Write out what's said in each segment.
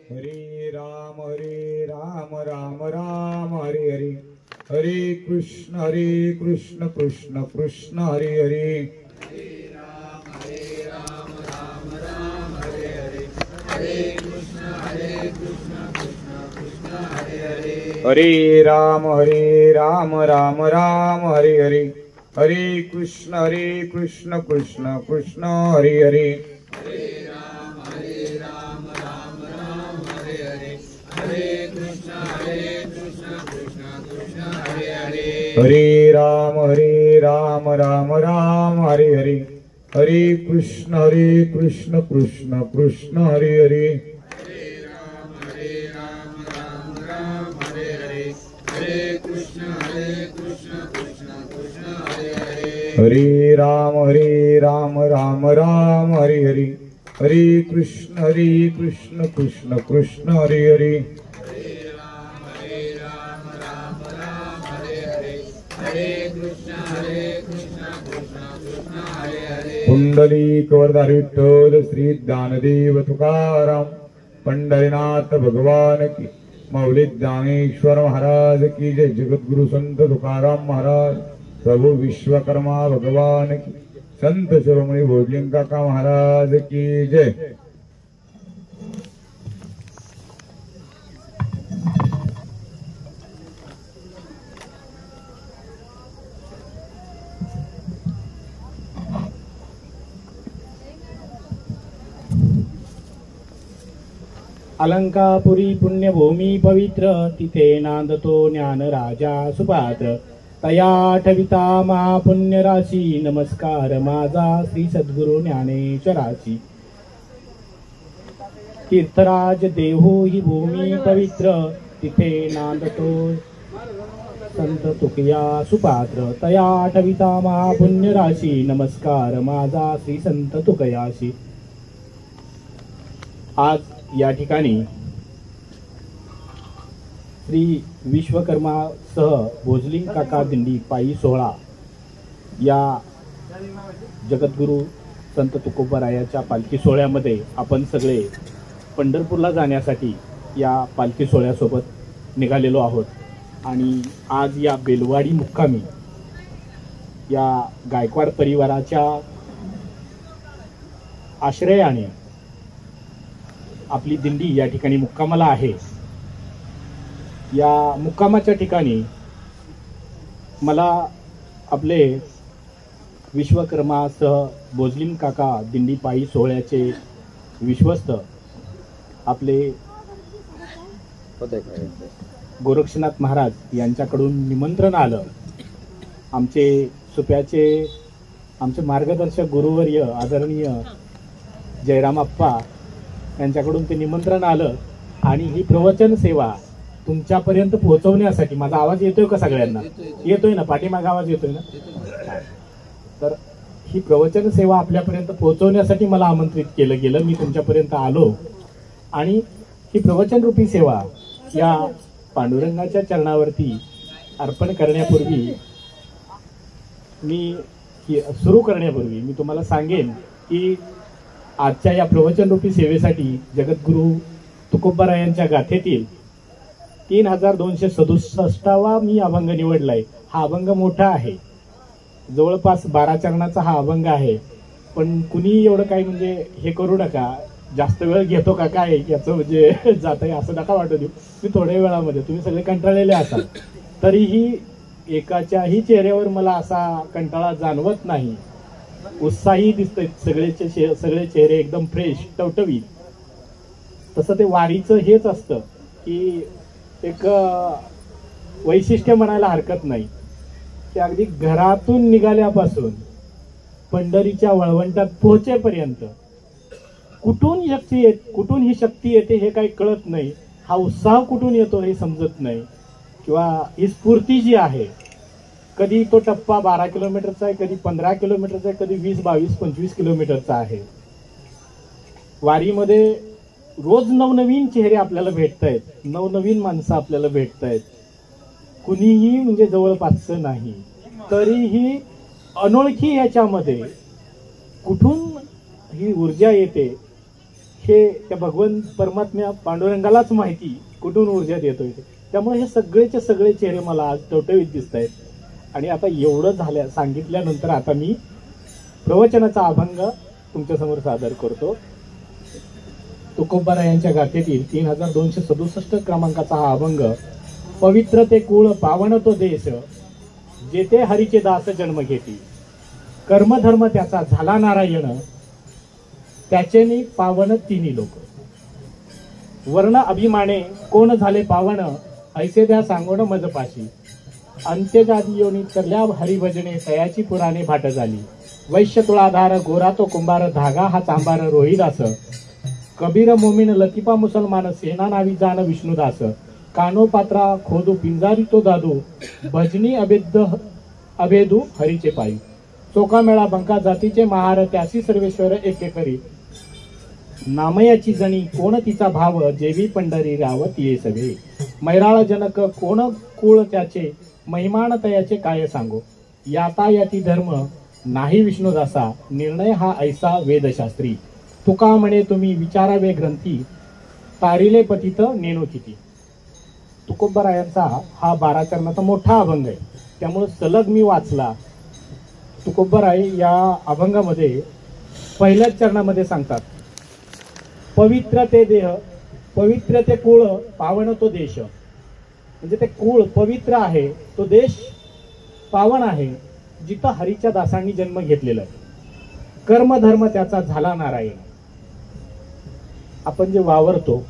हरे राम राम राम हरे हरे, हरे कृष्ण कृष्ण कृष्ण हरे हरे, हरे राम राम राम हरे हरे, हरे कृष्ण कृष्ण कृष्ण हरे हरे, हरे राम राम राम हरे हरे, हरे कृष्ण कृष्ण कृष्ण हरे हरे, हरे राम राम राम हरे हरे, हरे कृष्ण कृष्ण कृष्ण हरे हरे, हरे राम राम राम हरे हरे, हरे कृष्ण कृष्ण कृष्ण हरे हरे, हरे राम राम राम हरे हरे, हरे कृष्ण कृष्ण कृष्ण हरे हरे, हरे राम राम राम हरे हरे, हरे कृष्ण कृष्ण कृष्ण हरे हरे, हरे राम राम राम हरे हरे, हरे कृष्ण कृष्ण कृष्ण हरे हरे, पुंडलीक वरदारी विठ्ठल श्री ज्ञानदेव तुकाराम पंढरीनाथ भगवान की, मौली ज्ञानेश्वर महाराज की जय, जगद्गुरु संत तुकाराम महाराज, प्रभु विश्वकर्मा भगवान की, संत शिरोमणी भोजलिंग काका महाराज की जय। अलंकापुरी पुण्यभूमी पवित्र, तिथे नांदतो ज्ञान राजा सुपात्र, तया ठविता महापुण्य राशी, नमस्कार माझा श्री सद्गुरु ज्ञानेश्वराची। तीर्थराज देहू ही भूमी पवित्र, तिथे नांदतो संत तुकया सुपात्र, तया ठविता महापुण्य राशी, नमस्कार माझा श्री संत तुकयाशी। आज या ठिकाणी श्री विश्वकर्मा सह भोजलिंग काका दिंडी पायी सोहळा या जगद्गुरु संत तुकोबारायाच्या पालखी सोहळ्यामध्ये आपण सगळे पंढरपूरला जाण्यासाठी या पालखी सोहळ्यासोबत निघालेलो आहोत। आणि आज या बेलवाडी मुक्कामी या गायकवाड परिवाराच्या आश्रयाने आपली दिंडी या ठिकाणी मुक्कामाला आहे। या मुक्कामाच्या ठिकाणी मला आपले विश्वकर्मासह भोजलिंग काका दिंडी पायी सोहळ्याचे विश्वस्त आपले गोरक्षनाथ महाराज यांच्याकडून निमंत्रण आलं। आमचे सुप्याचे आमचे मार्गदर्शक गुरुवर्य आदरणीय जयराम अप्पा यांच्याकडून ते निमंत्रण आलं आणि ही प्रवचन सेवा तुमच्यापर्यंत पोहोचवण्यासाठी, माझा आवाज येतोय का सगळ्यांना? येतोय ना? पाठीमागे आवाज येतोय ना? तर ही प्रवचन सेवा आपल्यापर्यंत पोहोचवण्यासाठी मला आमंत्रित केलं गेलं। मी तुमच्यापर्यंत आलो आणि ही प्रवचन रूपी सेवा या पांडुरंगाच्या चरणावरती अर्पण करण्यापूर्वी सुरू करण्यापूर्वी मी तुम्हाला सांगेन की आजच्या या प्रवचन रूपी सेवेसाठी जगद्गुरु तुकोबारायांच्या गाथेतील 3267वा मी अभंग निवडलाय। हा अभंग मोठा आहे, जवळपास 12 चरणाचा हा अभंग आहे। पण कुणी एवढं काही म्हणजे हे करू नका, जास्त वेळ घेतो का काय याचं म्हणजे जात आहे असं नका वाटू देऊ। मी थोड्या वेळामध्ये, तुम्ही सगळे कंटाळलेले असाल तरीही एकाच्याही चेहऱ्यावर मला असा कंटाळा जाणवत नाही, उत्साही दिसतंय सगळे चेहरे एकदम फ्रेश टवटवीत। तसं ते वारीचं हेच असतं की एक वैशिष्ट्य म्हणायला हरकत नाही की अगदी घरातून निघाल्यापासून पंढरीच्या वळवंटात पोहोचेपर्यंत कुठून ही शक्ती येते हे काही कळत नाही, हा उत्साह कुठून येतो हे समजत नाही, किंवा ही स्फूर्ती जी आहे, कधी तो टप्पा 12 किलोमीटरचा आहे, कधी 15 किलोमीटरचा आहे, कधी 20, 22, 25 किलोमीटरचा आहे। वारीमध्ये रोज नवनवीन चेहरे आपल्याला भेटतायत, नवनवीन माणसं आपल्याला भेटतायत, कुणीही म्हणजे जवळपासचं नाही, तरीही अनोळखी याच्यामध्ये कुठून ही ऊर्जा येते हे त्या भगवान परमात्म्या पांडुरंगालाच माहिती कुठून ऊर्जा येतोय ते. त्यामुळे हे सगळेचे सगळे चेहरे मला आज टवटवीत दिसत आहेत. आणि आता एवढं सांगितल्यानंतर आता मी प्रवचनाचा अभंग तुमच्यासमोर सादर करतो. तुकोबारा यांच्या गाथेतील 3267 क्रमांकाचा हा अभंग. पवित्र ते कुळ पावन तो देश, जेथे हरीचे दास जन्म घेती. कर्मधर्म त्याचा झाला नारायण, त्याचेनी पावन तिन्ही लोक. वर्ण अभिमाने कोण झाले पावन, ऐसे द्या सांगोन मजपाशी. अंत्यजादी योनी तरल्या हरिभजने, तयाची पुराणे भाट झाली. वैश्य तुळाधार गोरा तो कुंभार, धागा हा चांबार रोहिदास. कबीर मोमीन लतिफा मुसलमान, सेना नावी जान विष्णुदास. कानो पात्रा खोदू पिंजारी तो दादू, भजनी अभेदू हरीचे पायी. चोका मेळा बंका जातीचे महार, त्यासी सर्वेश्वर एके करी. नामयाची जणी कोण तिचा भाव, जेवी पंढरी रावत ये सगळे. मैराळ जनक कोण कुळ त्याचे, महिमान तयाचे काय सांगो. यातायाती धर्म नाही विष्णुदासा, निर्णय हा ऐसा वेदशास्त्री. तुका म्हणे तुम्ही विचारावे ग्रंथी, तारिले पतित नेणो किती. तुकोबारायांचा हा 12 चरणाचा मोठा अभंग आहे, त्यामुळे सलग मी वाचला. तुकोबाराय या अभंगामध्ये पहिल्याच चरणामध्ये सांगतात, पवित्र ते देह, पवित्र ते कुळ, पावन तो देश. म्हणजे ते कुळ पवित्र आहे, तो देश पावन आहे, जिथं हरीच्या दासांनी जन्म घेतलेला आहे. कर्मधर्म त्याचा झाला नारायण. आपण जे वावरतो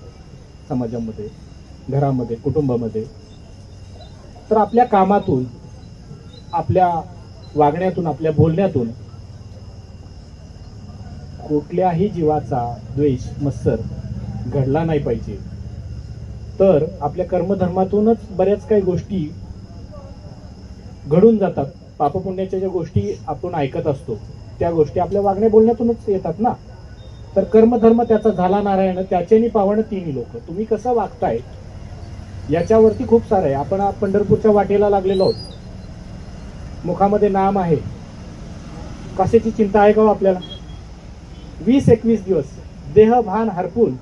समाजामध्ये, घरामध्ये, कुटुंबामध्ये, तर आपल्या कामातून, आपल्या वागण्यातून, आपल्या बोलण्यातून कुठल्याही जीवाचा द्वेष, मत्सर घडला नाही पाहिजे. तर आपल्या कर्मधर्मातूनच बऱ्याच काही गोष्टी घडून जातात. पापपुण्याच्या ज्या गोष्टी आपण ऐकत असतो त्या गोष्टी आपल्या वागण्या बोलण्यातूनच येतात ना. तर कर्मधर्म त्याचा झाला नारायण, त्याचेनी पावन तिन्ही लोक. तुम्ही कसं वागताय याच्यावरती खूप सारं आहे. आपण पंढरपूरच्या वाटेला लागलेलो आहोत, मुखामध्ये नाम आहे, कशाची चिंता आहे का हो आपल्याला. 20-21 दिवस देहभान हरपून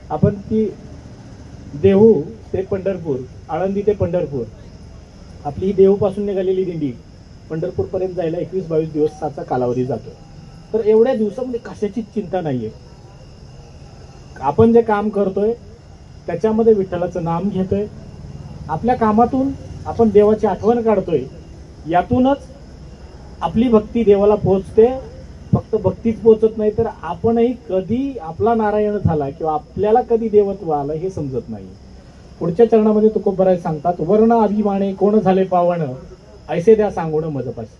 आपण ती देहू ते पंढरपूर, आळंदी ते पंढरपूर, आपली ही देहूपासून निघालेली दिंडी पंढरपूर पर्यंत जायला 21-22 दिवसाचा कालावधी जातो. तर एवढ्या दिवसामध्ये कशाचीच चिंता नाहीये. आपण जे काम करतोय त्याच्यामध्ये विठ्ठलाचं नाम घेतोय, आपल्या कामातून आपण देवाची आठवण काढतोय, यातूनच आपली भक्ती देवाला पोहोचते. फक्त भक्तीच पोहोचत नाही तर आपणही कधी आपला नारायण झाला किंवा आपल्याला कधी देवत्व आलं हे समजत नाही. पुढच्या चरणामध्ये तुकोबाराय सांगतात, वर्ण अभिमाने कोण झाले पावन, ऐसे द्या सांगून मजपाशी.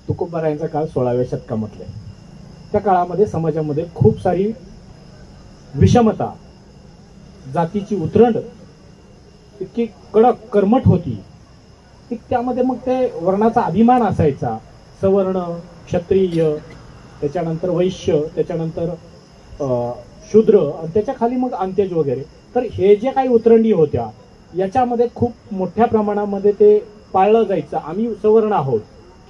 तुकोबारायांचा काळ 16व्या शतकामधला आहे. त्या काळामध्ये समाजामध्ये खूप सारी विषमता, जातीची उतरंड इतकी कडक कर्मठ होती की त्यामध्ये मग ते वर्णाचा अभिमान असायचा. सवर्ण, क्षत्रिय, त्याच्यानंतर वैश्य, त्याच्यानंतर शूद्र, आणि त्याच्या खाली मग अंत्यज वगैरे. तर हे जे काही उतरंडी होत्या याच्यामध्ये खूप मोठ्या प्रमाणामध्ये ते पाळलं जायचं. आम्ही सवर्ण आहोत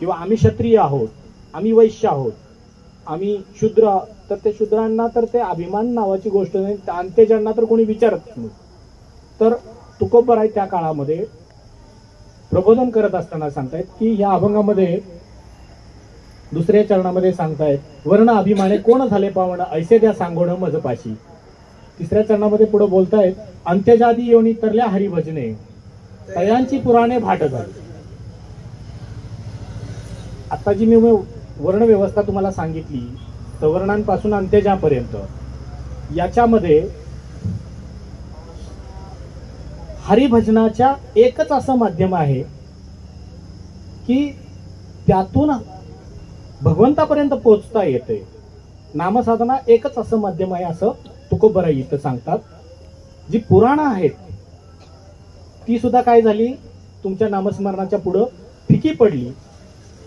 किंवा आम्ही क्षत्रिय आहोत, आम्ही वैश्य आहोत, आम्ही शूद्र. तर ते शूद्रांना तर ते अभिमान नावाची गोष्ट नाही, अंत्यजांना तर कोणी विचारत नाही. तर तुकोबाराय त्या काळामध्ये प्रबोधन करत असताना सांगतायत की या अभंगामध्ये दुसऱ्या चरणामध्ये सांगतायत, वर्ण अभिमाने कोण झाले पावन, ऐसे द्या सांगोण मजपाशी. तिसऱ्या चरणामध्ये पुढे बोलतायत, अंत्यजादी योनी तरल्या हरिभजने, तयांची पुराणे भाट झाली. आता जी मी वर्ण व्यवस्था तुम्हाला सांगितली, सवर्णांपासून अंत्यजापर्यंत, याच्यामध्ये हरिभजनाच्या एकच असं माध्यम आहे की त्यातून भगवंतापर्यंत पोहोचता येते. नामसाधना एकच असं माध्यम आहे असं तुकोबाराय इथं सांगतात. जी पुराणं आहेत ती सुद्धा काय झाली, तुमच्या नामस्मरणाच्या पुढं फिकी पडली,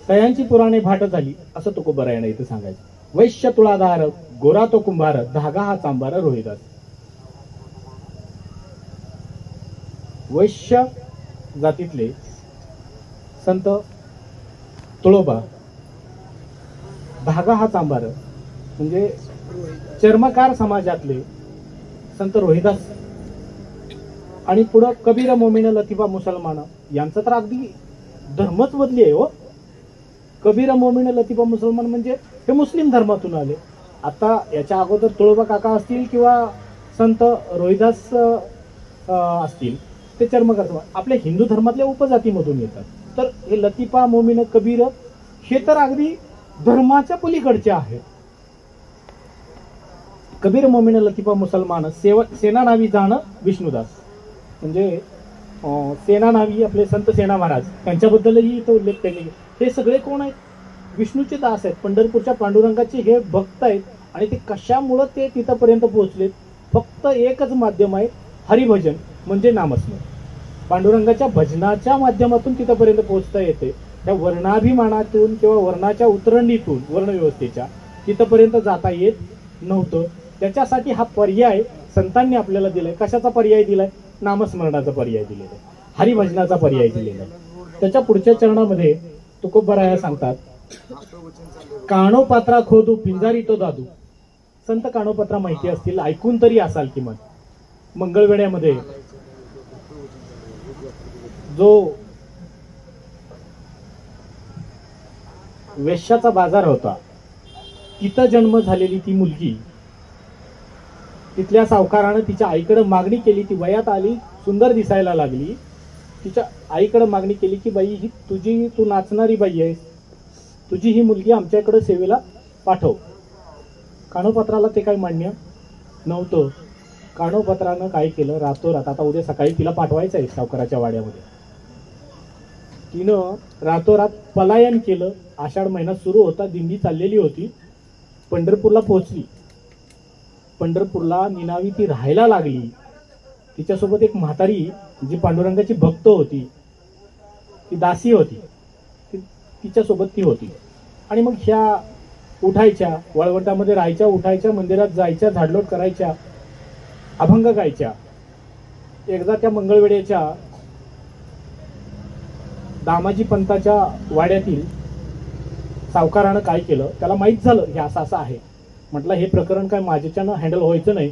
तयांची पुराणे भाट झाली असं तुकोबारायाने इथं सांगायचं. वैश्य तुळाधार गोरा तो कुंभार, धागा हा चांबार रोहिदास. वैश्य जातीतले संत तुळोबा, धागा हा चांबार म्हणजे चर्मकार समाजातले संत रोहिदास आणि पुढं कबीर मोमीन लतिफा मुसलमान यांचं तर अगदी धर्मच बदली आहे हो. कबीर मोमीन लतिफा मुसलमान म्हणजे हे मुस्लिम धर्मातून आले. आता याच्या अगोदर तुळोबा काका असतील किंवा संत रोहिदास असतील ते चर्मकार समाज आपल्या हिंदू धर्मातल्या उपजातीमधून येतात. तर हे लतिफा मोमीन कबीर हे तर अगदी धर्माच्या पलीकडचे आहेत. कबीर मोमीन लतिफा मुसलमान सेना नावी जाणं विष्णुदास म्हणजे सेना नावी आपले संत सेना महाराज त्यांच्याबद्दलही इथं उल्लेख त्यांनी. हे सगळे कोण आहेत? विष्णूचे दास आहेत. पंढरपूरच्या पांडुरंगाचे हे भक्त आहेत. आणि ते कशामुळं ते तिथंपर्यंत पोहोचलेत? फक्त एकच माध्यम आहे, हरिभजन म्हणजे नामस्मरण. पांडुरंगाच्या भजनाच्या माध्यमातून तिथंपर्यंत पोहोचता येते. त्या वर्णाभिमानातून किंवा वर्णाच्या उतरंडीतून वर्णव्यवस्थेच्या तिथंपर्यंत जाता येत नव्हतं. त्याच्यासाठी हा पर्याय संतांनी आपल्याला दिलाय. कशाचा पर्याय दिलाय? नामस्मरणाचा पर्याय दिलेला आहे, हरिभजनाचा पर्याय दिलेला आहे. त्याच्या पुढच्या चरणामध्ये तुकोबराया सांगतात, काणोपात्रा खोदू पिंजारी तो दादू. संत काणोपात्रा माहिती असतील, ऐकून तरी असाल किमान. मंगळवेढ्यामध्ये जो वेश्याचा बाजार होता तिथं जन्म झालेली ती मुलगी, तिथल्या सावकारानं तिच्या आईकडे मागणी केली. ती वयात आली, सुंदर दिसायला लागली. तिच्या आईकडे मागणी केली की बाई ही तुझी, तू नाचणारी बाई आहेस, तुझी ही मुलगी आमच्याकडे सेवेला पाठव. काणोपात्राला ते काही मान्य नव्हतं. काणोपात्रानं काय केलं, रातोरात, आता उद्या सकाळी तिला पाठवायचं आहे सावकाराच्या वाड्यामध्ये, तिनं रातोरात पलायन केलं. आषाढ महिना सुरू होता, दिंडी चाललेली होती, पंढरपूरला पोहोचली. पंढरपूरला निनावी ती राहायला लागली. तिच्यासोबत एक म्हातारी जी पांडुरंगाची भक्त होती, ती दासी होती, तिच्यासोबत ती होती. आणि मग ह्या उठायच्या, वळवटामध्ये राहायच्या, उठायच्या, मंदिरात जायच्या, झाडलोट करायच्या, अभंग गायच्या. एकदा त्या मंगळवेढ्याच्या दामाजी पंताच्या वाड्यातील सावकारानं काय केलं, त्याला माहीत झालं हे असं असं आहे. म्हटलं हे प्रकरण काय माझ्याच्यानं हँडल व्हायचं नाही.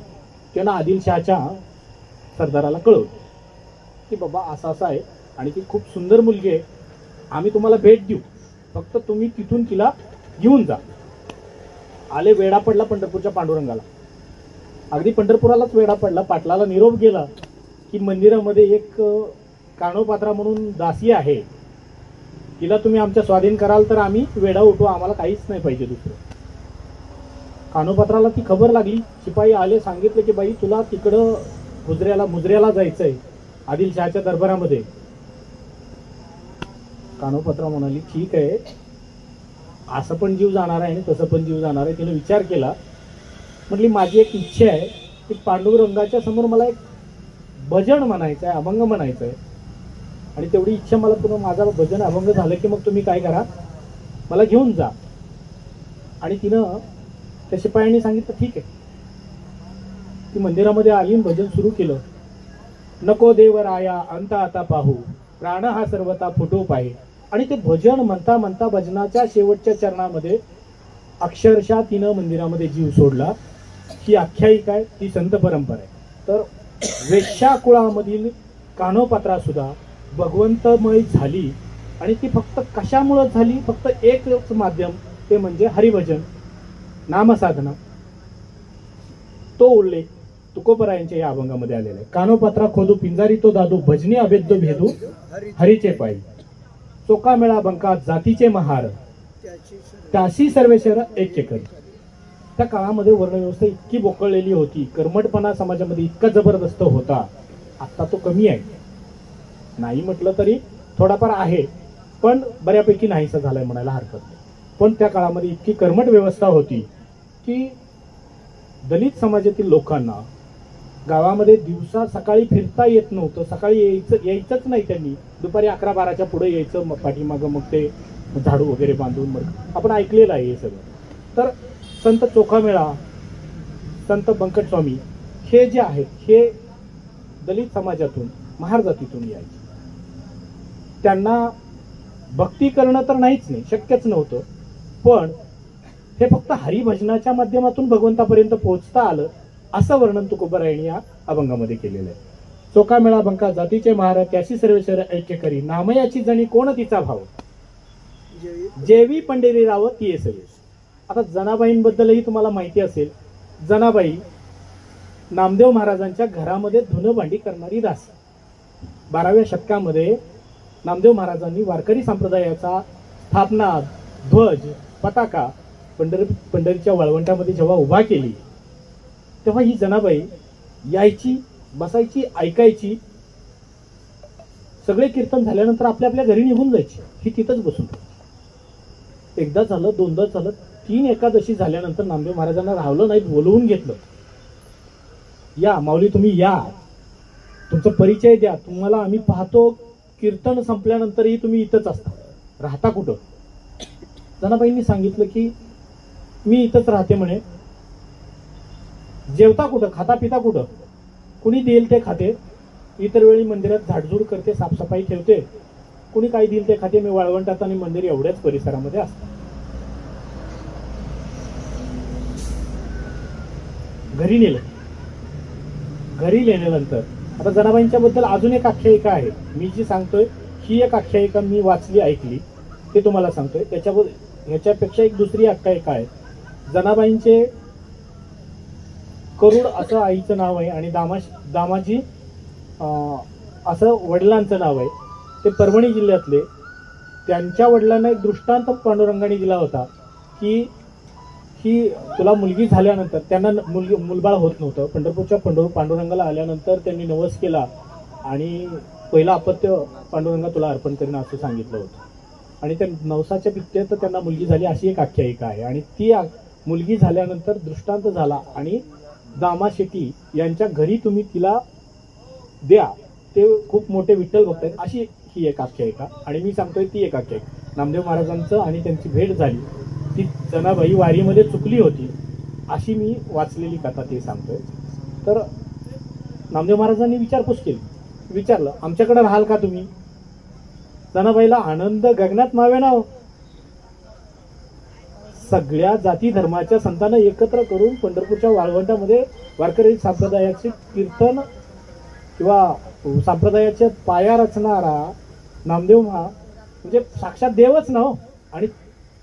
त्यानं आदिलशहाच्या सरदाराला कळवलं की बाबा असं असं आहे आणि ती खूप सुंदर मुलगी आहे, आम्ही तुम्हाला भेट देऊ, फक्त तुम्ही तिथून तिला घेऊन जा. आले, वेढा पडला पंढरपूरच्या पांडुरंगाला. अगदी पंढरपुरालाच वेढा पडला. पाटलाला निरोप गेला की मंदिरामध्ये एक काणोपात्रा म्हणून दासी आहे, तिला तुम्ही आमच्या स्वाधीन कराल तर आम्ही वेढा उठू, आम्हाला काहीच नाही पाहिजे दुसरं. काणोपात्राला ती खबर लागली. शिपाई आले, सांगितलं की बाई तुला तिकडं मुजऱ्याला जायचंय आदिलशहाच्या दरबारामध्ये. काणोपात्रा म्हणाली ठीक आहे, असं पण जीव जाणार आहे आणि तसं पण जीव जाणार आहे. तिने विचार केला, म्हटली माझी एक इच्छा आहे की पांडुरंगाच्या समोर मला एक भजन म्हणायचं आहे, अभंग म्हणायचं आहे, आणि तेवढी इच्छा मला पुन्हा, माझा भजन अभंग झालं की मग तुम्ही काय करा, मला घेऊन जा. आणि तिनं त्या शिपायांनी सांगितलं ठीक आहे. ती मंदिरामध्ये आली, भजन सुरू केलं. नको देवराया अंत आता पाहू, प्राण हा सर्वता फुटू पाहे. आणि ते भजन म्हणता म्हणता भजनाच्या शेवटच्या चरणामध्ये अक्षरशः तिनं मंदिरामध्ये जीव सोडला. ही आख्यायिका आहे, ही संत परंपरा आहे. तर वेश्या कुळामधील काणोपात्रा सुद्धा भगवंतमय झाली. आणि ती फक्त कशामुळे झाली? फक्त एकच माध्यम, ते म्हणजे हरिभजन, नामसाधना. तो उल्लेख तुकोबरायांच्या या अभंगामध्ये आलेला आहे. कानोपात्रा खोदू पिंजारी तो दादू, भजनी अभेद्य भेदू हरीचे पायी. चोका मेळा बंका जातीचे महार, त्याशी सर्वेश्वर एक करी. त्या काळामध्ये वर्णव्यवस्था इतकी बोकळलेली होती, कर्मठपणा समाजामध्ये इतका जबरदस्त होता. आता तो कमी आहे, नाही म्हटलं तरी थोडाफार आहे, पण बऱ्यापैकी नाहीसा झालाय म्हणायला हरकत नाही. पण त्या काळामध्ये इतकी कर्मठ व्यवस्था होती की दलित समाजातील लोकांना गावामध्ये दिवसा सकाळी फिरता येत नव्हतं. सकाळी यायचंच नाही त्यांनी. दुपारी 11-12च्या पुढे यायचं, पाठीमागं मग ते झाडू वगैरे बांधून, मग आपण ऐकलेलं आहे हे सगळं. तर संत चोखामेळा, संत बंकटस्वामी हे जे आहेत हे दलित समाजातून, महार जातीतून यायचे. त्यांना भक्ती करणं तर नाहीच नाही, शक्यच नव्हतं, पण हे फक्त हरिभजनाच्या माध्यमातून भगवंतापर्यंत पोहोचता आलं, असं वर्णन तुकोबरायांनी या अभंगामध्ये केलेलं आहे. चोका मेळा बंका जातीचे महाराज त्याशी सर्व शहर ऐक्य करी, नामयाची जणी कोण तिचा भाव, जेवी पंढरी राव ती सवे. आता जनाबाईंबद्दलही तुम्हाला माहिती असेल. जनाबाई नामदेव महाराजांच्या घरामध्ये धुणं भांडी करणारी दास. 12व्या शतकामध्ये नामदेव महाराजांनी वारकरी संप्रदायाचा स्थापना, ध्वज, पताका पंढरीच्या वाळवंटामध्ये जेव्हा उभा केली, तेव्हा ही जनाबाई यायची, बसायची, ऐकायची. सगळे कीर्तन झाल्यानंतर आपल्या आपल्या घरी निघून जायची. ही तिथंच बसून राहायची. एकदा झालं, दोनदा झालं, 3 एकादशी झाल्यानंतर नामदेव महाराजांना राहवलं नाही, बोलवून घेतलं. या माऊली, तुम्ही या, तुमचा परिचय द्या, तुम्हाला आम्ही पाहतो. कीर्तन संपल्यानंतरही तुम्ही इथंच असता, राहता कुठं? जनाबाईंनी सांगितलं की मी इथंच राहते म्हणे. जेवता कुठं, खाता पिता कुठं? कुणी देईल ते खाते. इतर वेळी मंदिरात झाडझूड करते, साफसफाई ठेवते. कुणी काही देईल ते खाते. मी वाळवंटात आणि मंदिर एवढ्याच परिसरामध्ये असते. घरी नेलं. घरी नेल्यानंतर आता जनाबाईंच्या बद्दल अजून एक आख्यायिका आहे. मी जी सांगतोय ही एक आख्यायिका मी वाचली, ऐकली, ते तुम्हाला सांगतोय. ह्याच्यापेक्षा एक दुसरी आख्यायिका आहे. जनाबाईंचे करुड असं आईचं नाव आहे आणि दामाजी असं वडिलांचं नाव आहे. ते परभणी जिल्ह्यातले. त्यांच्या वडिलांना एक दृष्टांत पांडुरंगाने दिला होता की ही तुला मुलगी झाल्यानंतर, त्यांना मुलबाळ होत नव्हतं. पंढरपूरच्या पांडुरंगाला आल्यानंतर त्यांनी नवस केला आणि पहिलं अपत्य पांडुरंगा तुला अर्पण करीन असं सांगितलं होतं. आणि त्या नवसाच्या पित्यात त्यांना मुलगी झाली, अशी एक आख्यायिका आहे. आणि ती मुलगी झाल्यानंतर दृष्टांत झाला आणि दामा शेट्टी यांच्या घरी तुम्ही तिला द्या, ते खूप मोठे विठ्ठल भक्त आहेत, अशी ही एक आख्यायिका. आणि मी सांगतोय ती एक आख्यायिका. नामदेव महाराजांचं आणि त्यांची भेट झाली, ती जनाबाई वारीमध्ये चुकली होती, अशी मी वाचलेली कथा ते सांगतोय. तर नामदेव महाराजांनी विचारपूस केली. विचारलं, आमच्याकडे राहाल का तुम्ही? जनाबाईला आनंद गगनात मावे ना. सगळ्या जाती धर्माच्या संतांना एकत्र करून पंढरपूरच्या वाळवंटामध्ये वारकरी संप्रदायाचे कीर्तन किंवा संप्रदायाच्या पाया रचणारा नामदेव म्हणजे साक्षात देवच ना. आणि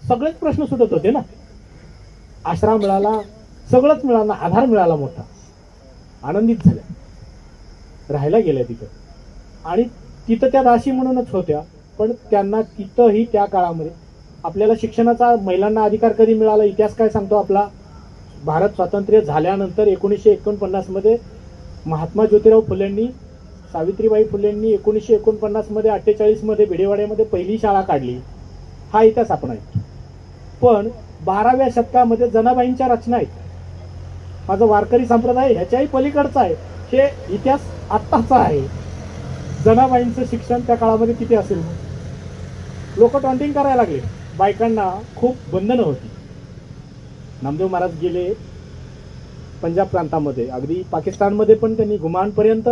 सगळेच प्रश्न सुटत होते ना. आश्रम मिळाला, सगळंच मिळालं, आधार मिळाला मोठा. आनंदित झाल्या, राहायला गेल्या तिथं. आणि तिथं त्या दासी म्हणूनच होत्या. पण त्यांना तिथंही त्या काळामध्ये आपल्याला शिक्षणाचा, महिलांना अधिकार कधी मिळाला, इतिहास काय सांगतो आपला? भारत स्वातंत्र्य झाल्यानंतर 1949 मध्ये महात्मा ज्योतिराव फुलेंनी, सावित्रीबाई फुलेंनी 1949 मध्ये 48 मध्ये भिडेवाड्यामध्ये पहिली शाळा काढली. हा इतिहास आपण आहे. पण 12व्या शतकामध्ये जनाबाईंच्या रचना आहेत. माझा वारकरी संप्रदाय ह्याच्याही पलीकडचा आहे. हे इतिहास आत्ताचा आहे. जनाबाईंचं शिक्षण त्या काळामध्ये किती असेल? लोक टॉन्टिंग करायला लागले. बायकांना खूप बंधनं होती. नामदेव महाराज गेले पंजाब प्रांतामध्ये, अगदी पाकिस्तानमध्ये पण त्यांनी गुमानपर्यंत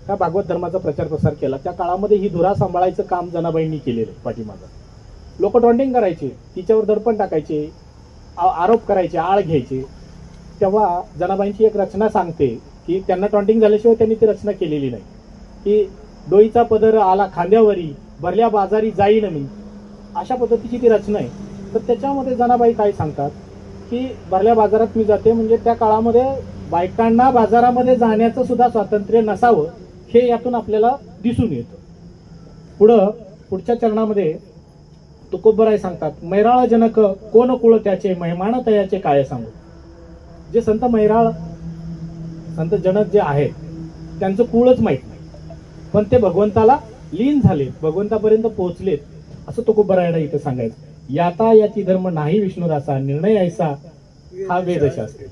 त्या भागवत धर्माचा प्रचार प्रसार केला. त्या काळामध्ये ही धुरा सांभाळायचं काम जनाबाईंनी केलेलं पाठीमागं. लोक टॉन्टिंग करायचे, तिच्यावर दडपण टाकायचे, आरोप करायचे, आळ घ्यायचे. तेव्हा जनाबाईंची एक रचना सांगते की त्यांना टॉन्टिंग झाल्याशिवाय त्यांनी ती रचना केलेली नाही. की डोईचा पदर आला खांद्यावरी, भरल्या बाजारी जाईन मी, अशा पद्धतीची ती रचना आहे. तर त्याच्यामध्ये जनाबाई काय सांगतात की भरल्या बाजारात मी जाते, म्हणजे त्या काळामध्ये बायकांना बाजारामध्ये जाण्याचं सुद्धा स्वातंत्र्य नसावं, हे यातून आपल्याला दिसून येतं. पुढच्या चरणामध्ये तुकोबराय सांगतात, मैराळ जनक कोण कुळ त्याचे, महिमान तयाचे काय सांगू. जे संत मैराळ, संत जनक जे आहेत त्यांचं कुळच माहीत नाही, पण ते भगवंताला लीन झालेत, भगवंतापर्यंत पोहोचलेत, असं तुकोबरायला इथं सांगायचं. याता याची धर्म नाही विष्णुराचा, निर्णय ऐसा हा वेदशास्त्र.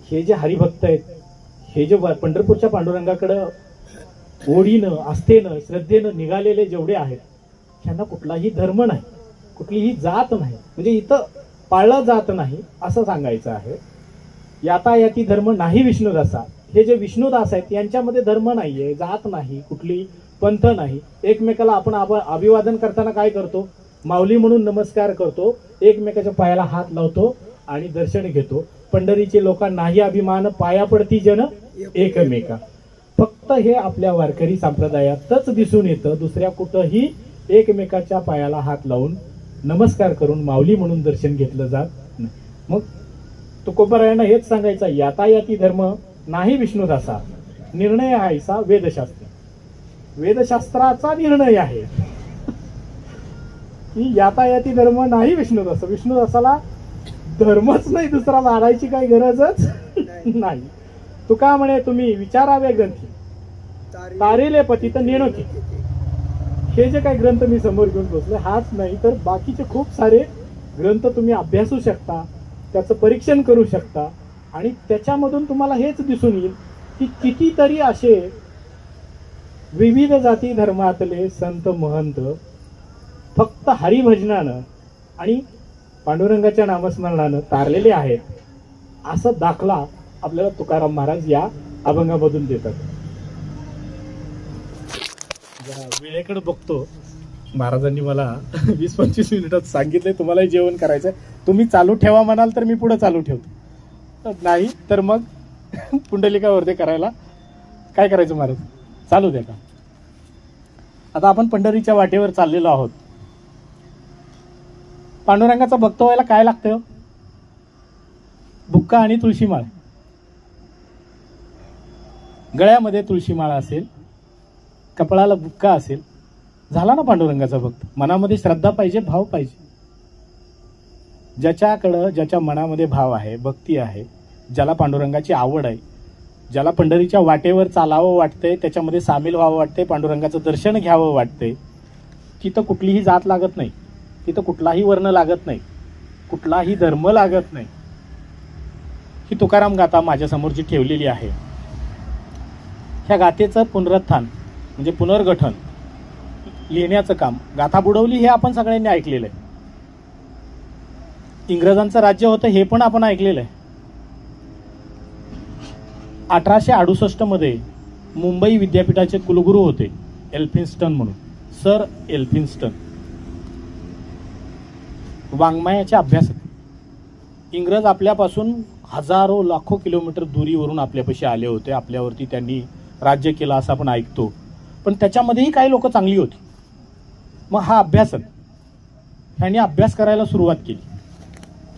हे जे हरिभक्त आहेत, हे जे पंढरपूरच्या पांडुरंगाकडं ओढीनं, आस्थेनं, श्रद्धेनं निघालेले जेवढे आहेत, त्यांना कुठलाही धर्म नाही, कुठलीही जात नाही, म्हणजे इथं पाळलं जात नाही असं सांगायचं आहे. याता याती धर्म नाही विष्णुदासा. हे जे विष्णुदास आहेत यांच्यामध्ये धर्म नाहीये, जात नाही, कुठली पंथ नाही. एकमेकाला आपण अभिवादन करताना काय करतो? माऊली म्हणून नमस्कार करतो, एकमेकाच्या पायाला हात लावतो आणि दर्शन घेतो. पंढरीचे लोका नाही अभिमान, पाया पडती जन एकमेका. फक्त हे आपल्या वारकरी संप्रदायातच दिसून येतं, दुसऱ्या कुठंही एकमेकाच्या पायाला हात लावून नमस्कार करून माऊली म्हणून दर्शन घेतलं जात नाही. मग तुकोबरायांना हेच सांगायचं, यातायाती धर्म नाही विष्णुदासा, निर्णय आहेसा वेदशास्त्र. वेदशास्त्राचा निर्णय आहे की यातायाती धर्म नाही विष्णुदासा. विष्णुदासाला धर्मच नाही दुसरा मारायची काही गरजच नाही. तुका म्हणे तुम्ही विचारावे ग्रंथी, तारेले पतित नेणोती. हे जे काही ग्रंथ मी समोर घेऊन बसलो, हाच नाही तर बाकीचे खूप सारे ग्रंथ तुम्ही अभ्यासू शकता, त्याचं परीक्षण करू शकता आणि त्याच्यामधून तुम्हाला हेच दिसून येईल की कितीतरी असे विविध जाती धर्मातले संत महंत फक्त हरिभजनानं आणि पांडुरंगाच्या नामस्मरणानं तारलेले आहेत, असा दाखला आपल्याला तुकाराम महाराज या अभंगामधून देतात. वेळेकडे बघतो, महाराजांनी मला 20-25 मिनिटात सांगितले तुम्हाला जेवण करायचंय, तुम्ही चालू ठेवा म्हणाल तर मी पुढे चालू ठेवतो, नाही तर मग पुंडलिकावरती करायला काय करायचं महाराज, चालू द्या का. आता आपण पंढरीच्या वाटेवर चाललेलो आहोत. पांडुरंगाचा भक्त व्हायला काय लागतं? बुक्का आणि तुळशीमाळ. गळ्यामध्ये तुळशीमाळ असेल, कपाळाला बुक्का असेल, झाला ना पांडुरंगाचा भक्त. मनामध्ये श्रद्धा पाहिजे, भाव पाहिजे. ज्याच्याकडं ज्याच्या मनामध्ये भाव आहे, भक्ती आहे, ज्याला पांडुरंगाची आवड आहे, ज्याला पंढरीच्या वाटेवर चालावं वाटतंय, त्याच्यामध्ये सामील व्हावं वाटतंय, पांडुरंगाचं दर्शन घ्यावं वाटतंय, तिथं कुठलीही जात लागत नाही, तिथं कुठलाही वर्ण लागत नाही, कुठलाही धर्म लागत नाही. ही तुकाराम गाथा माझ्यासमोर जी ठेवलेली आहे, ह्या गाथेचं पुनरुत्थान म्हणजे पुनर्गठन लिहिण्याचं काम, गाथा बुडवली हे आपण सगळ्यांनी ऐकलेलं आहे. इंग्रजांचं राज्य होतं हे पण आपण ऐकलेलं आहे. 1868 मध्ये मुंबई विद्यापीठाचे कुलगुरू होते एल्फिन्स्टन म्हणून, सर एल्फिन्स्टन. वाङ्मयाचे अभ्यासक. इंग्रज आपल्यापासून हजारो लाखो किलोमीटर दुरीवरून आपल्यापाशी आले होते, आपल्यावरती त्यांनी राज्य केलं असं आपण ऐकतो, पण त्याच्यामध्येही काही लोक चांगली होती. मग हा अभ्यासक ह्यांनी अभ्यास करायला सुरुवात केली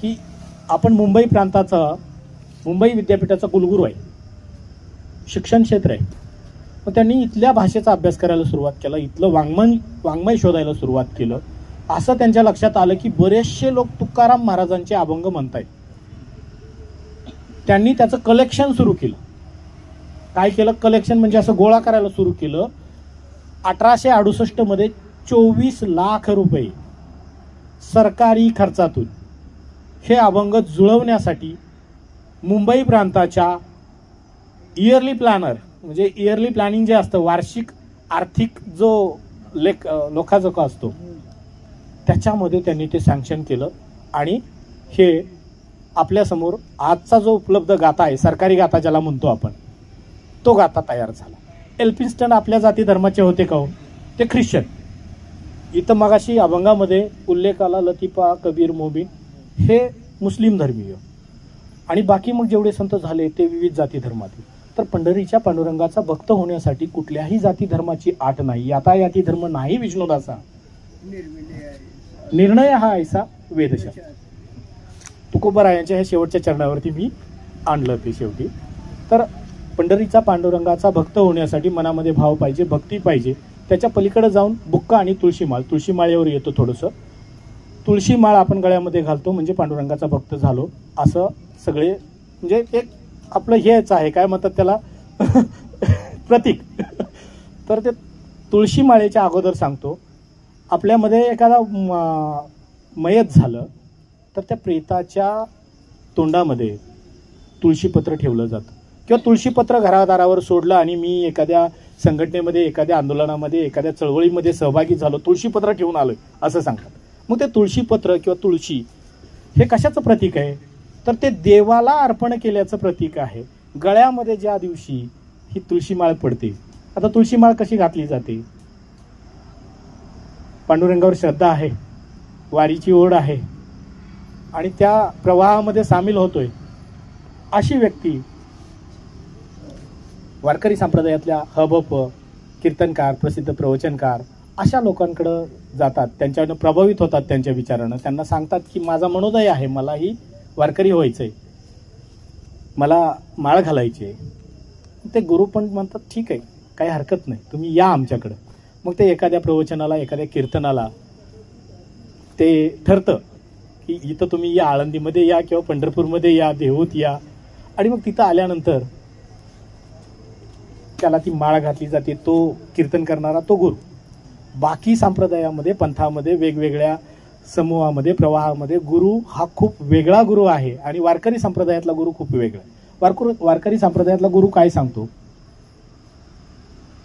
की आपण मुंबई प्रांताचा, मुंबई विद्यापीठाचा कुलगुरू आहे, शिक्षण क्षेत्र आहे. मग त्यांनी इथल्या भाषेचा अभ्यास करायला सुरुवात केला, इथलं वाङ्मय शोधायला सुरुवात केलं. असं त्यांच्या लक्षात आलं की बरेचसे लोक तुकाराम महाराजांचे अभंग म्हणतायत. त्यांनी त्याचं कलेक्शन सुरू केलं. काय केलं? कलेक्शन म्हणजे असं गोळा करायला सुरू केलं. 1868 मध्ये 24 लाख रुपये सरकारी खर्चातून हे अभंग जुळवण्यासाठी मुंबई प्रांताच्या इयरली प्लॅनर, म्हणजे इयरली प्लॅनिंग जे असतं, वार्षिक आर्थिक जो लेखाजोखा असतो, त्याच्यामध्ये त्यांनी ते सँक्शन केलं आणि हे आपल्यासमोर आजचा जो उपलब्ध गाथा आहे, सरकारी गाथा ज्याला म्हणतो आपण, तो गाथा तयार झाला. एल्फिन्स्टन आपल्या जाती धर्माचे होते का हो? ते ख्रिश्चन. इथं मगाशी अभंगामध्ये उल्लेख आला लतिफा, कबीर, मोमीन, हे मुस्लिम धर्मीय आणि बाकी मग जेवढे संत झाले ते विविध जाती धर्मातील. तर पंढरीच्या पांडुरंगाचा भक्त होण्यासाठी कुठल्याही जाती धर्माची आट नाही, यातायाती धर्म नाही विष्णुदासा. निर्णय हा ऐसा वेदशास्त्र. तुकोबरायांच्या ह्या शेवटच्या चरणावरती मी आणलं ते शेवटी. तर पंढरीचा पांडुरंगाचा भक्त होण्यासाठी मनामध्ये भाव पाहिजे, भक्ती पाहिजे. त्याच्या पलीकडे जाऊन बुक्का आणि तुळशीमाळ, तुळशीमाळेवर येतो थोडंसं. तुळशीमाळ आपण गळ्यामध्ये घालतो म्हणजे पांडुरंगाचा भक्त झालो असं सगळे, म्हणजे एक आपलं हेच आहे, काय म्हणतात त्याला, प्रतीक. तर ते तुळशीमाळेच्या अगोदर सांगतो, आपल्यामध्ये एखादा मयत झालं तर त्या प्रेताच्या तोंडामध्ये तुळशीपत्र ठेवलं जातं किंवा तुळशीपत्र घरादारावर सोडलं आणि मी एखाद्या संघटनेमध्ये, एखाद्या आंदोलनामध्ये, एखाद्या चळवळीमध्ये सहभागी झालो, तुळशीपत्र ठेवून आलोय असं सांगतात. मग ते तुळशीपत्र किंवा तुळशी हे कशाचं प्रतीक आहे? तर ते देवाला अर्पण केल्याचं प्रतीक आहे. गळ्यामध्ये ज्या दिवशी ही तुळशीमाळ पडते, आता तुळशीमाळ कशी घातली जाते? पांडुरंगावर श्रद्धा आहे, वारीची ओढ आहे आणि त्या प्रवाहामध्ये सामील होतोय, अशी व्यक्ती वारकरी संप्रदायातल्या हबप कीर्तनकार, प्रसिद्ध प्रवचनकार अशा लोकांकडं जातात, त्यांच्याकडनं प्रभावित होतात त्यांच्या विचारानं. त्यांना सांगतात की माझा मनोदय आहे, मलाही वारकरी व्हायचंय, मला माळ घालायची आहे. ते गुरु पण म्हणतात ठीक आहे, काही हरकत नाही, तुम्ही या आमच्याकडं. मग ते एखाद्या प्रवचनाला, एखाद्या कीर्तनाला ते ठरतं की इथं तुम्ही या, आळंदीमध्ये या किंवा पंढरपूरमध्ये या, देहूत या. आणि मग तिथं आल्यानंतर त्याला ती माळ घातली जाते, तो कीर्तन करणारा तो गुरु. बाकी संप्रदायामध्ये, पंथामध्ये, वेगवेगळ्या समूहामध्ये, प्रवाहामध्ये गुरु हा खूप वेगळा गुरु आहे आणि वारकरी संप्रदायातला गुरु खूप वेगळा. वारकरी संप्रदायातला गुरु काय सांगतो,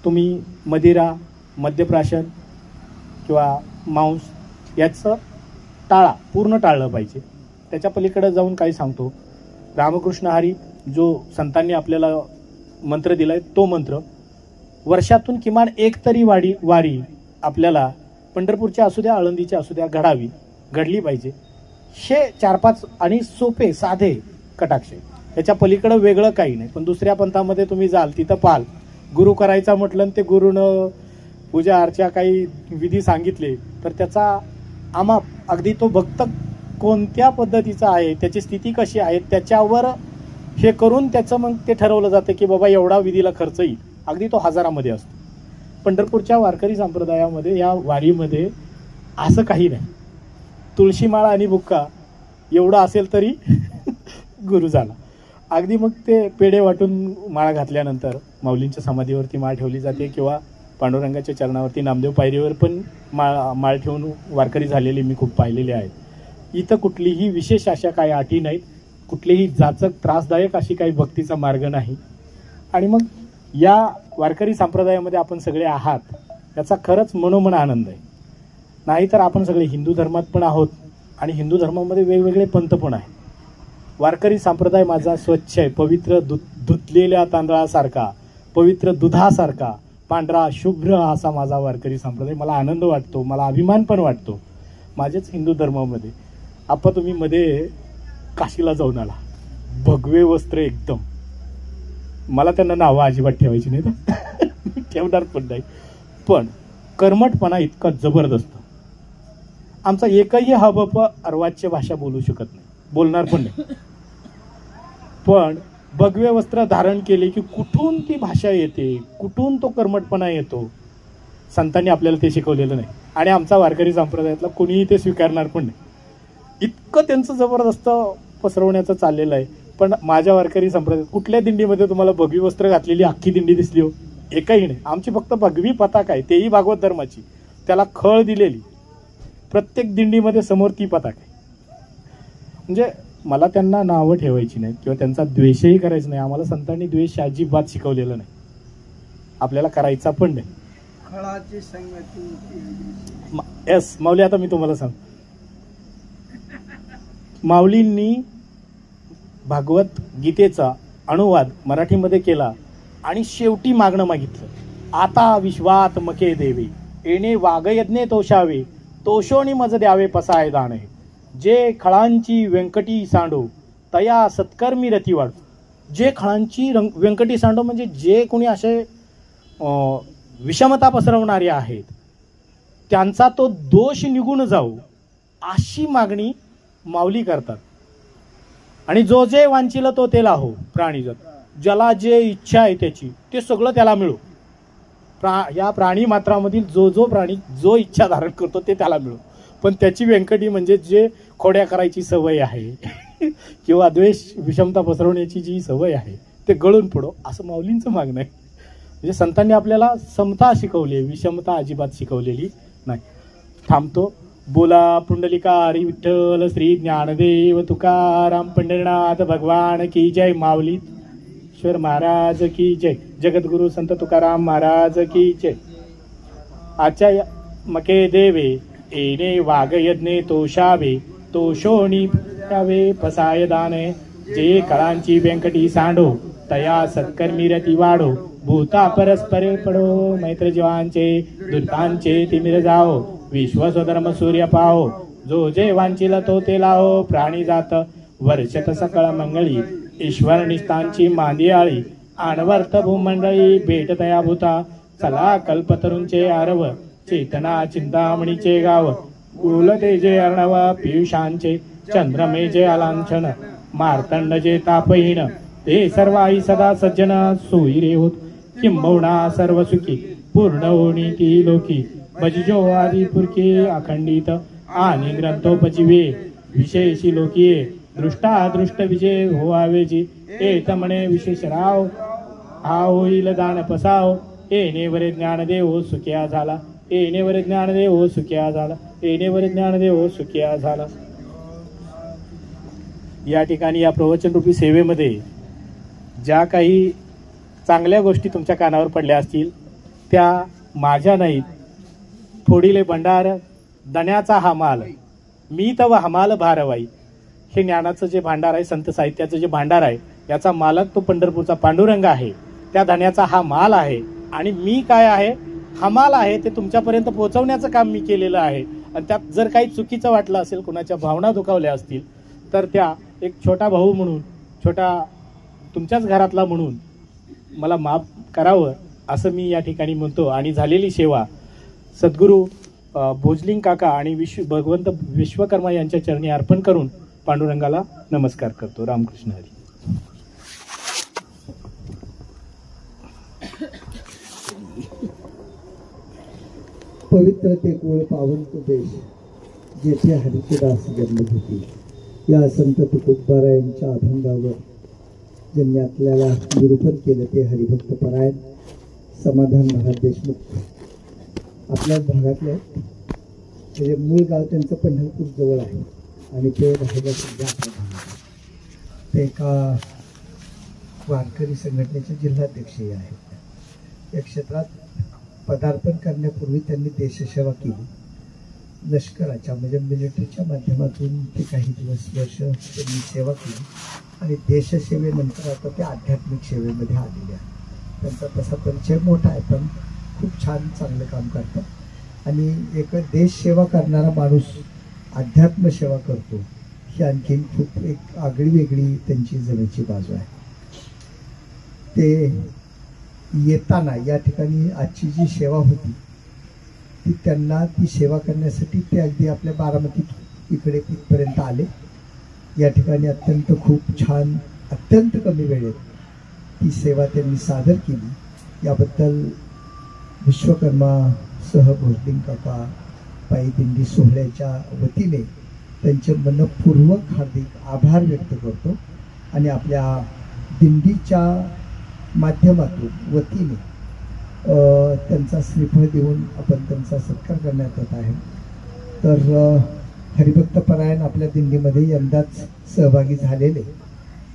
तुम्ही मदिरा, मद्यप्राशन किंवा मांस याचं पूर्ण टाळलं पाहिजे. त्याच्या पलीकडे जाऊन काय सांगतो, रामकृष्ण हरी जो संतांनी आपल्याला मंत्र दिलाय, तो मंत्र वर्षातून किमान एक तरी वारी आपल्याला पंढरपूरच्या असू द्या, आळंदीच्या असू द्या, घडली पाहिजे. हे 4-5 आणि सोपे साधे कटाक्षे, याच्या पलीकडे वेगळं काही नाही. पण दुसऱ्या पंथामध्ये तुम्ही जाल, तिथं पाल गुरु करायचा म्हटलं, ते गुरुनं पूजा अर्चा काही विधी सांगितले तर त्याचा आमाप, अगदी तो भक्त कोणत्या पद्धतीचा आहे, त्याची स्थिती कशी आहे, त्याच्यावर हे करून त्याचं मग ते ठरवलं जातं की बाबा एवढा विधीला खर्च येईल. अगदी तो हजारामध्ये असतो. पंढरपूरच्या वारकरी संप्रदायामध्ये, या वारीमध्ये असं काही नाही. तुळशीमाळा आणि बुक्का एवढं असेल तरी गुरु झाला. अगदी मग ते पेढे वाटून माळ घातल्यानंतर माऊलींच्या समाधीवरती माळ ठेवली जाते किंवा पांडुरंगाच्या चरणावरती नामदेव पायरीवर पण माळ ठेवून वारकरी झालेले मी खूप पाहिलेले आहेत. इथं कुठलीही विशेष अशा काही अटी नाहीत, कुठलीही जाचक त्रासदायक अशी काही भक्तीचा मार्ग नाही. आणि मग या वारकरी संप्रदायामध्ये आपण सगळे आहात, याचा खरंच मनोमन आनंद आहे. नाहीतर आपण सगळे हिंदू धर्मात पण आहोत आणि हिंदू धर्मामध्ये वेगवेगळे पंथ पण आहे. वारकरी संप्रदाय माझा स्वच्छ आहे, पवित्र धुतलेल्या तांदळासारखा, पवित्र दुधासारखा पांढरा शुभ्र असा माझा वारकरी संप्रदाय. मला आनंद वाटतो, मला अभिमान पण वाटतो माझ्याच हिंदू धर्मामध्ये. आपा तुम्ही मध्ये काशीला जाऊन आला, भगवे वस्त्र एकदम, मला त्यांना नावं अजिबात ठेवायची नाही, ठेवणार पण नाही, पण कर्मठपणा इतका जबरदस्त. आमचा एकही हबप अर्वाच्य भाषा बोलू शकत नाही, बोलणार पण नाही, पण भगवे वस्त्र धारण केले की कुठून ती भाषा येते, कुठून तो कर्मठपणा येतो, संतांनी आपल्याला ते शिकवलेलं नाही. आणि आमचा वारकरी संप्रदायातला कोणीही ते स्वीकारणार पण नाही. इतकं त्यांचं जबरदस्त पसरवण्याचं चाललेलं आहे. पण माझ्या वारकरी संप्रदायात कुठल्या दिंडीमध्ये तुम्हाला भगवी वस्त्र घातलेली अख्खी दिंडी दिसली हो? एकही नाही. आमची फक्त भगवी पताका आहे, तेही भागवत धर्माची, त्याला खळ दिलेली. प्रत्येक दिंडीमध्ये समोर ती पताका आहे. म्हणजे मला त्यांना नावं ठेवायची नाही किंवा त्यांचा द्वेषही करायचा नाही. आम्हाला संतांनी द्वेष अजिबात शिकवलेला नाही, आपल्याला करायचा पण नाही. येस माऊली, आता मी तुम्हाला सांग, माऊलींनी भागवत गीतेचा अनुवाद मराठीमध्ये केला आणि शेवटी मागणं मागितलं, आता विश्वात मके देवे, येणे वागयज्ञे तोषावे, तोषोनी मज द्यावे पसाय दाणे, जे खळांची व्यंकटी सांडो तया सत्कर्मी रती वाढ. जे खळांची व्यंकटी सांडो म्हणजे जे कोणी असे विषमता पसरवणारे आहेत त्यांचा तो दोष निघून जाऊ, अशी मागणी माऊली करतात. आणि जो जे वांचिल तो ते लाहो प्राणीजत, ज्याला जे इच्छा आहे त्याची ते सगळं त्याला मिळो. या प्राणी मात्रामधील जो प्राणी जो इच्छा धारण करतो ते त्याला मिळो. पण त्याची व्यंकटी म्हणजे जे खोड्या करायची सवय आहे किंवा द्वेष विषमता पसरवण्याची जी सवय आहे ते गळून पडो, असं माऊलींचं मागणं आहे. म्हणजे संतांनी आपल्याला समता शिकवली, विषमता अजिबात शिकवलेली नाही. थांबतो. बोला पुंडलिका हरी विठ्ठल श्री ज्ञानदेव तुकाराम पंढरीनाथ भगवान की जय. माऊली ईश्वर महाराज की जय. जगद्गुरु संत तुकाराम महाराज की जय. आचार्य मके देवे, येणे वागयज्ञे तोषावे, तोषोनी द्यावे पसाय दाने, जे कळांची व्यंकटी सांडो तया सत्कर्मी रती वाढो, भूता परस्परे पडो, मैत्र जीवांचे दुर्तांचे तिमिर जाओ, विश्वस्वधर्म सूर्य पाहो, जो जे वांचिल तो ते लाहो प्राणी जात वर्षत सकळ मंगळी ईश्वर निष्ठांची मांदी आळी आणवर्त भूमंडळी भेट तया भूता चला कल्पतरूंचे आरव चेतना चिंतामणीचे गाव कुल तेजे अर्णव पियुषांचे चंद्रमेजे अलांछन मार्तंड जे तापहीन ते सर्वाई सदा सज्जन सोयीरे होत किंबहुना सर्व सुखी पूर्ण होणी ती लोकी भजिजो आदी पुरकी अखंडित आणि ग्रंथोपजीवे विशेषी लोकीये दृष्टादृष्ट विजय होवावेजी एक म्हणे विशेष राव हा होईल दान पसाव येणेवर ज्ञानदेव सुख्या झाला येणेवर ज्ञानदेव सुख्या झाला येणेवर ज्ञानदेव सुख्या झाला. या ठिकाणी या प्रवचन रूपी सेवेमध्ये ज्या काही चांगल्या गोष्टी तुमच्या कानावर पडल्या असतील त्या माझ्या नाहीत. थोडीले भंडार दण्याचा हा माल मी तव हमाल भारवाई हे ज्ञानाचं जे भांडार आहे संत साहित्याचं जे भांडार आहे याचा मालक तो पंढरपूरचा पांडुरंग आहे. त्या धन्याचा हा माल आहे आणि मी काय आहे हमाल आहे ते तुमच्यापर्यंत पोहोचवण्याचं काम मी केलेलं आहे. आणि त्यात जर काही चुकीचं वाटलं असेल कोणाच्या भावना दुखावल्या असतील तर त्या एक छोटा भाऊ म्हणून छोटा तुमच्याच घरातला म्हणून मला माफ करावं असं मी या ठिकाणी म्हणतो. आणि झालेली सेवा सद्गुरू भोजलिंग काका आणि भगवंत विश्वकर्मा यांच्या चरणी अर्पण करून पांडुरंगाला नमस्कार करतो. रामकृष्ण हरी. पवित्र ते कोळ पावन तो देश जेथे हरीचे दास जन्मत होते. या संत तुकोबारायांच्या अभंगावर ज्यांनी आपल्याला निरूपण केलं ते हरिभक्त परायण समाधान महाराज देशमुख आपल्याच भागातले. म्हणजे मूळ गाव त्यांचं पंढरपूर जवळ आहे आणि ते राहायला सुद्धा आपल्या भागात. ते एका वारकरी संघटनेचे जिल्हाध्यक्षही आहेत. या क्षेत्रात पदार्पण करण्यापूर्वी त्यांनी देशसेवा केली. लष्कराच्या म्हणजे मिलिटरीच्या माध्यमातून ते काही वर्ष त्यांनी सेवा केली आणि देशसेवेनंतर आता ते आध्यात्मिक सेवेमध्ये आलेले आहेत. त्यांचा तसा परिचय मोठा आहे पण खूप छान चांगलं काम करतात. आणि एक देशसेवा करणारा माणूस अध्यात्म सेवा करतो ही आणखीन खूप एक आगळी वेगळी त्यांची जमेची बाजू आहे. ते येताना या ठिकाणी आजची जी सेवा होती ती त्यांना ती सेवा करण्यासाठी ते अगदी आपल्या बारामतीत इकडे तिथपर्यंत आले. या ठिकाणी अत्यंत खूप छान अत्यंत कमी वेळेत ती सेवा त्यांनी सादर केली. याबद्दल विश्वकर्मा सह भोजलिंग काका पायी दिंडी सोहळ्याच्या वतीने त्यांचे मनपूर्वक हार्दिक आभार व्यक्त करतो आणि आपल्या दिंडीच्या माध्यमातून वतीने त्यांचा श्रीफळ देऊन आपण त्यांचा सत्कार करण्यात येत आहे. तर हरिभक्त परायण आपल्या दिंडीमध्ये यंदाच सहभागी झालेले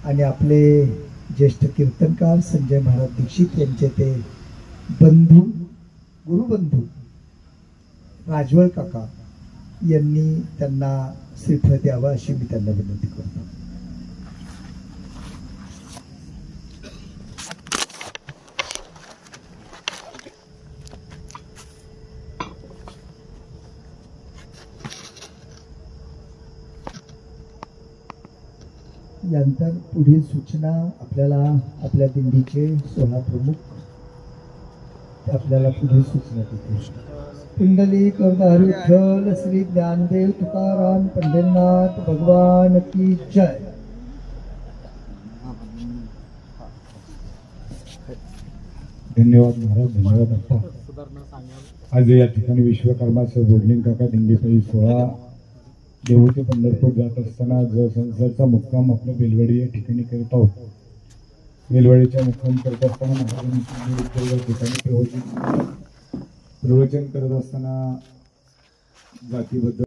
आणि आपले ज्येष्ठ कीर्तनकार संजय महाराज दीक्षित यांचे ते बंधू गुरुबंधू राजवळ काका यांनी त्यांना श्रीफळ द्यावं अशी मी त्यांना विनंती करतो. यानंतर पुढील सूचना आपल्याला आपल्या दिंडीचे सोहळा प्रमुख आपल्याला पुढील सूचना देते. पुंडलिक अवतार विठ्ठल श्री ज्ञानदेव तुकाराम पंढरीनाथ भगवान की जय. धन्यवाद महाराज. धन्यवाद अप्पा. आज या ठिकाणी विश्वकर्मा सह भोजलिंग काका दिंडीचा सोहळा देहू पंढरपूर जात असताना जो संसारचा मुक्काम आपल्या बेलवाडी या ठिकाणी करत आहोत. बेलवाडीचा मुक्काम करत असताना महाराजांनी या ठिकाणी प्रवचन करत असताना जातीबद्दल